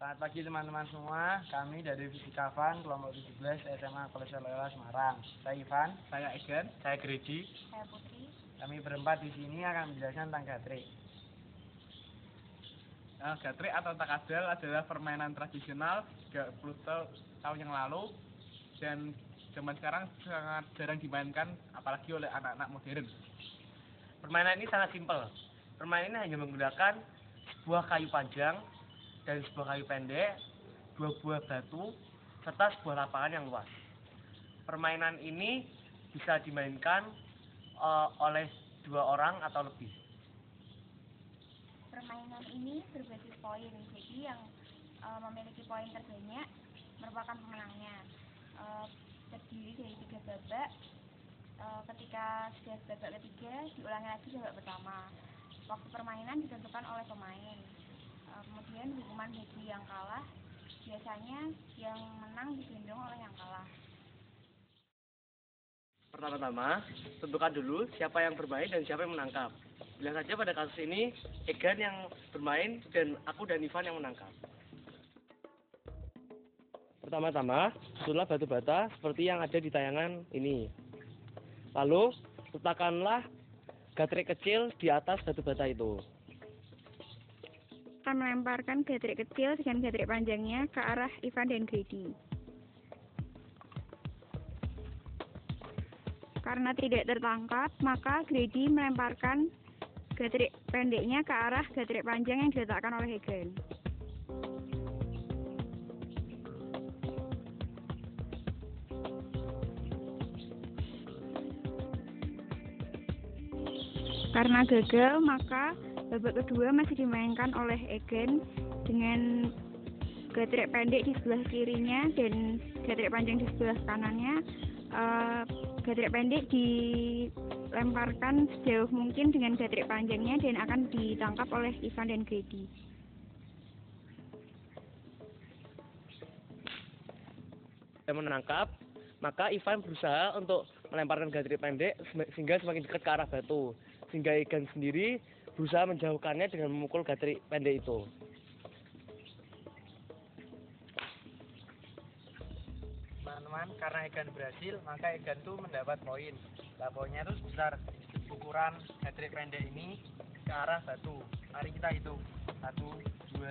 Selamat pagi teman-teman semua, kami dari Fisika Van, kelompok 17 SMA Kolese Loyola Semarang. Saya Ivan, saya Egan, saya Gredi, saya Putri. Kami berempat di sini akan menjelaskan tentang gatrik. Gatrik atau takadal adalah permainan tradisional 30 tahun yang lalu dan zaman sekarang sangat jarang dimainkan apalagi oleh anak-anak modern. Permainan ini sangat simpel. Permainan ini hanya menggunakan sebuah kayu panjang dan sebuah kayu pendek, dua buah batu, serta sebuah lapangan yang luas. Permainan ini bisa dimainkan oleh 2 orang atau lebih. Permainan ini berbasis poin, jadi yang memiliki poin terbanyak merupakan pemenangnya. Terdiri dari 3 babak. Ketika sudah babak ketiga, diulangi lagi babak pertama. Waktu permainan ditentukan oleh pemain. Kemudian hukuman bagi yang kalah, biasanya yang menang digendong oleh yang kalah. Pertama-tama, tentukan dulu siapa yang bermain dan siapa yang menangkap. Bilang saja pada kasus ini, Egan yang bermain dan aku dan Ivan yang menangkap. Pertama-tama, susunlah batu bata seperti yang ada di tayangan ini. Lalu, letakkanlah gatrik kecil di atas batu bata itu. Akan melemparkan gatrik kecil dengan gatrik panjangnya ke arah Ivan dan Gredi. Karena tidak tertangkap, maka Gredi melemparkan gatrik pendeknya ke arah gatrik panjang yang diletakkan oleh Egan. Karena gagal, maka babak kedua masih dimainkan oleh Egan dengan gatrik pendek di sebelah kirinya dan gatrik panjang di sebelah kanannya. Gatrik pendek dilemparkan sejauh mungkin dengan gatrik panjangnya dan akan ditangkap oleh Ivan dan Gredi. Yang menangkap, maka Ivan berusaha untuk melemparkan gatrik pendek sehingga semakin dekat ke arah batu. Sehingga Egan sendiri berusaha menjauhkannya dengan memukul gatrik pendek itu. Teman-teman, karena Egan berhasil, maka Egan itu mendapat poin. Nah, poinnya itu sebesar ukuran gatrik pendek ini ke arah batu. Mari kita hitung. 1, 2,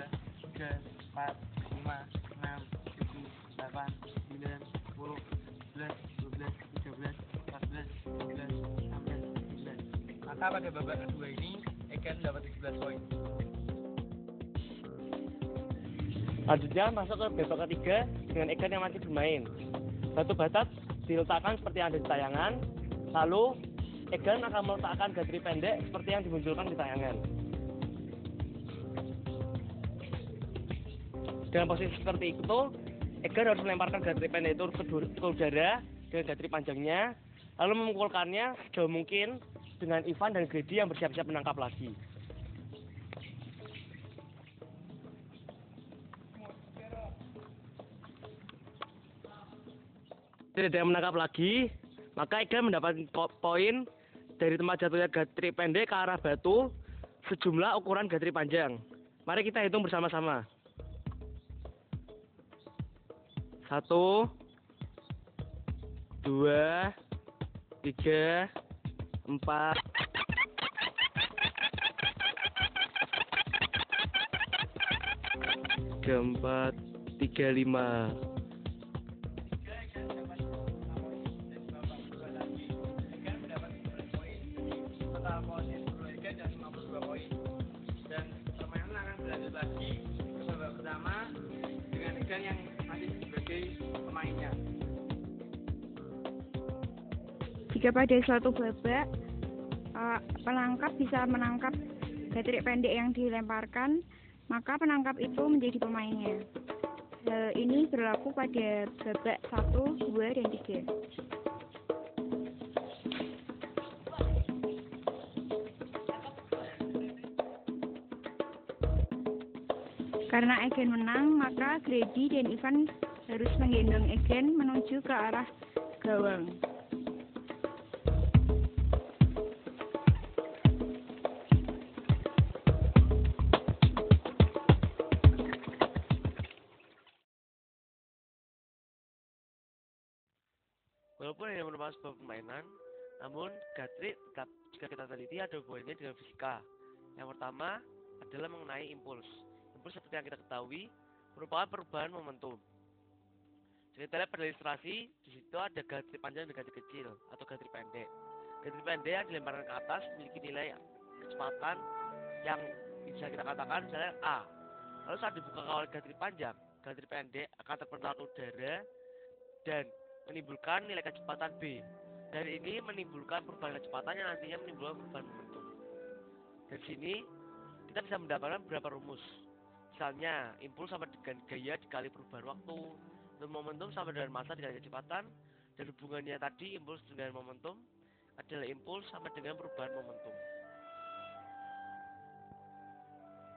3, 4, 5, 6, 7, 8, 9, 10, 11, 12, 13, 14, 15, 16, 17. Maka pada babak kedua ini, Egan dapat 17 poin. Selanjutnya masuk ke babak ketiga dengan Egan yang masih bermain. Batu bata diletakkan seperti yang ada di tayangan, lalu Egan akan meletakkan gatrik pendek seperti yang dimunculkan di tayangan. Dengan posisi seperti itu, Egan harus melemparkan gatrik pendek itu ke udara dengan gatrik panjangnya, lalu memukulkannya sejauh mungkin dengan Ivan dan Gredi yang bersiap-siap menangkap lagi. Tidak ada yang menangkap lagi, maka Egan mendapat poin dari tempat jatuhnya gatrik pendek ke arah batu sejumlah ukuran gatrik panjang. Mari kita hitung bersama-sama. 1, 2, 3, 4, 5. Dan permainan akan berlanjut lagi ke babak pertama dengan Egan yang masih sebagai pemainnya. Jika pada suatu babak penangkap bisa menangkap gatrik pendek yang dilemparkan, maka penangkap itu menjadi pemainnya. Hal ini berlaku pada babak 1, 2, dan 3. Karena Egan menang, maka Gredi dan Ivan harus menggendong Egan menuju ke arah gawang. Walaupun hanya merupakan sebuah permainan, namun gatrik tetap jika kita teliti ada hubungannya dengan fisika. Yang pertama adalah mengenai impuls. Impuls seperti yang kita ketahui merupakan perubahan momentum. Jika kita lihat pada ilustrasi, di situ ada gatrik panjang dan gatrik kecil atau gatrik pendek. Gatrik pendek yang dilemparkan ke atas memiliki nilai kecepatan yang bisa kita katakan misalnya A. Lalu saat dibuka oleh gatrik panjang, gatrik pendek akan terpental ke udara dan menimbulkan nilai kecepatan B. Dari ini menimbulkan perubahan kecepatan yang nantinya menimbulkan perubahan momentum. Dari sini kita bisa mendapatkan beberapa rumus. Misalnya, impuls sama dengan gaya dikali perubahan waktu, dan momentum sama dengan massa dikali kecepatan, dan hubungannya tadi impuls dengan momentum adalah impuls sama dengan perubahan momentum.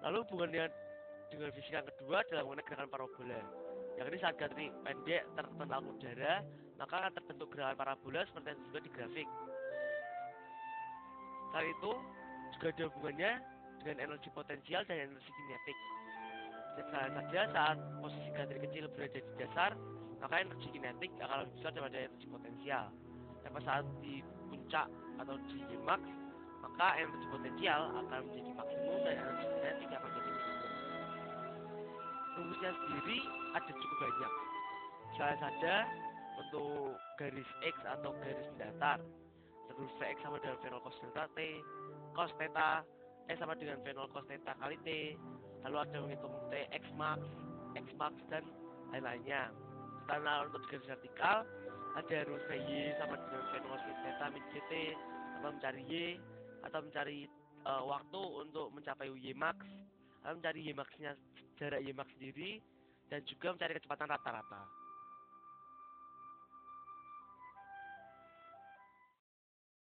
Lalu hubungannya dengan fisika yang kedua adalah mengenai gerakan parabola. Yakni saat gatrik pendek terpental ke udara, maka akan terbentuk gerakan parabola seperti yang juga di grafik. Selain itu, juga ada hubungannya dengan energi potensial dan energi kinetik. Misalnya saja saat posisi gatrik kecil berada di dasar, maka energi kinetik akan lebih besar daripada energi potensial. Dan pada saat di puncak atau di max, maka energi potensial akan menjadi maksimum dan energi kinetik akan menjadi minimum. Rumusnya sendiri ada cukup banyak. Misalnya saja untuk garis X atau garis mendatar, terus Vx sama dengan V0 cos delta T, cos theta sama dengan V0 cos theta kali T, lalu ada menghitung T, X max, dan lain-lainnya. Setelah untuk garis vertikal, ada rumus VY sama dengan V0 sin theta min ct, atau mencari Y, atau mencari waktu untuk mencapai Y max, lalu mencari Y maxnya, jarak Y max sendiri, dan juga mencari kecepatan rata-rata.